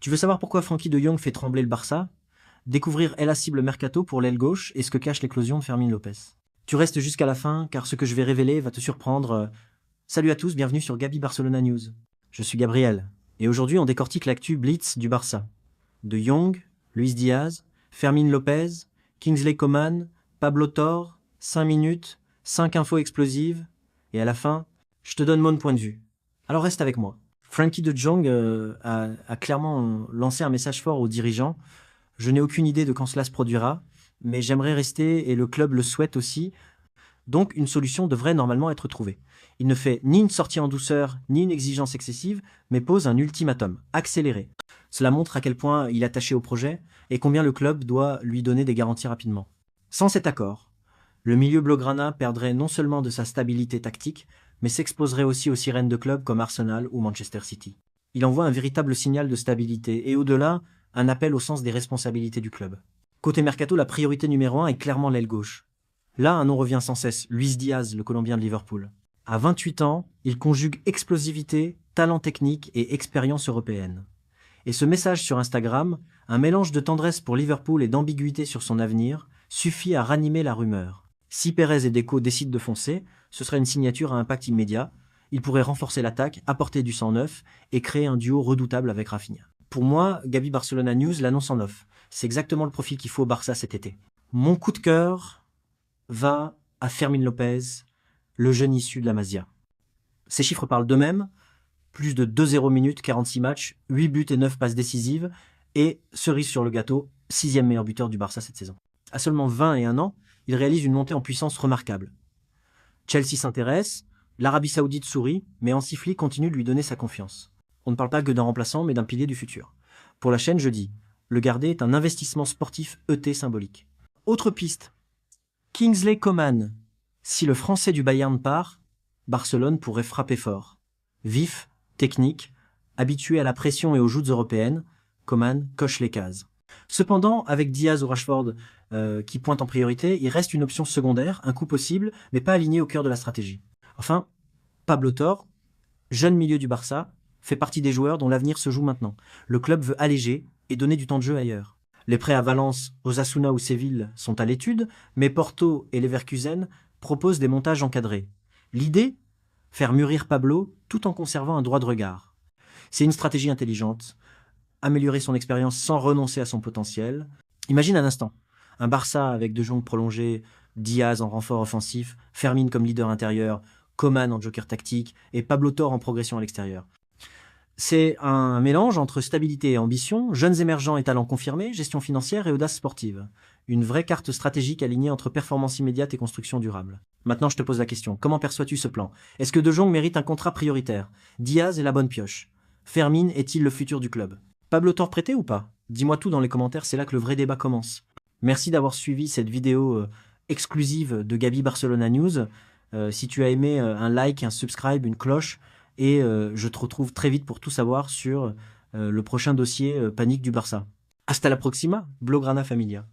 Tu veux savoir pourquoi Frankie de Jong fait trembler le Barça? Découvrir El Cible Mercato pour l'aile gauche et ce que cache l'éclosion de Fermin Lopez. Tu restes jusqu'à la fin car ce que je vais révéler va te surprendre. Salut à tous, bienvenue sur Gabi Barcelona News. Je suis Gabriel et aujourd'hui on décortique l'actu Blitz du Barça. De Jong, Luis Diaz, Fermin Lopez, Kingsley Coman, Pablo Torre, 5 minutes, 5 infos explosives et à la fin, je te donne mon point de vue. Alors reste avec moi. Frankie de Jong a clairement lancé un message fort aux dirigeants. Je n'ai aucune idée de quand cela se produira, mais j'aimerais rester et le club le souhaite aussi. Donc une solution devrait normalement être trouvée. Il ne fait ni une sortie en douceur, ni une exigence excessive, mais pose un ultimatum, accéléré. Cela montre à quel point il est attaché au projet et combien le club doit lui donner des garanties rapidement. Sans cet accord, le milieu blaugrana perdrait non seulement de sa stabilité tactique, mais s'exposerait aussi aux sirènes de clubs comme Arsenal ou Manchester City. Il envoie un véritable signal de stabilité et au-delà, un appel au sens des responsabilités du club. Côté mercato, la priorité numéro 1 est clairement l'aile gauche. Là, un nom revient sans cesse, Luis Diaz, le Colombien de Liverpool. À 28 ans, il conjugue explosivité, talent technique et expérience européenne. Et ce message sur Instagram, un mélange de tendresse pour Liverpool et d'ambiguïté sur son avenir, suffit à ranimer la rumeur. Si Pérez et Deco décident de foncer, ce serait une signature à impact immédiat. Il pourrait renforcer l'attaque, apporter du sang neuf et créer un duo redoutable avec Rafinha. Pour moi, Gabi Barcelona News l'annonce en off. C'est exactement le profil qu'il faut au Barça cet été. Mon coup de cœur va à Fermin Lopez, le jeune issu de la Masia. Ces chiffres parlent d'eux-mêmes. Plus de 2-0 minutes, 46 matchs, 8 buts et 9 passes décisives. Et, cerise sur le gâteau, 6e meilleur buteur du Barça cette saison. À seulement 21 ans, il réalise une montée en puissance remarquable. Chelsea s'intéresse, l'Arabie Saoudite sourit, mais Ansifli continue de lui donner sa confiance. On ne parle pas que d'un remplaçant, mais d'un pilier du futur. Pour la chaîne, je dis, le garder est un investissement sportif ET symbolique. Autre piste, Kingsley Coman. Si le Français du Bayern part, Barcelone pourrait frapper fort. Vif, technique, habitué à la pression et aux joutes européennes, Coman coche les cases. Cependant, avec Diaz ou Rashford qui pointent en priorité, il reste une option secondaire, un coup possible, mais pas aligné au cœur de la stratégie. Enfin, Pablo Torre, jeune milieu du Barça, fait partie des joueurs dont l'avenir se joue maintenant. Le club veut alléger et donner du temps de jeu ailleurs. Les prêts à Valence, Osasuna ou Séville sont à l'étude, mais Porto et Leverkusen proposent des montages encadrés. L'idée, faire mûrir Pablo tout en conservant un droit de regard. C'est une stratégie intelligente. Améliorer son expérience sans renoncer à son potentiel. Imagine un instant, un Barça avec De Jong prolongé, Diaz en renfort offensif, Fermin comme leader intérieur, Coman en joker tactique et Pablo Torre en progression à l'extérieur. C'est un mélange entre stabilité et ambition, jeunes émergents et talents confirmés, gestion financière et audace sportive. Une vraie carte stratégique alignée entre performance immédiate et construction durable. Maintenant, je te pose la question, comment perçois-tu ce plan? Est-ce que De Jong mérite un contrat prioritaire? Diaz est la bonne pioche. Fermin est-il le futur du club? Pablo Torre prêté ou pas? Dis-moi tout dans les commentaires, c'est là que le vrai débat commence. Merci d'avoir suivi cette vidéo exclusive de Gabi Barcelona News. Si tu as aimé, un like, un subscribe, une cloche. Et je te retrouve très vite pour tout savoir sur le prochain dossier panique du Barça. Hasta la proxima, Blaugrana Familia.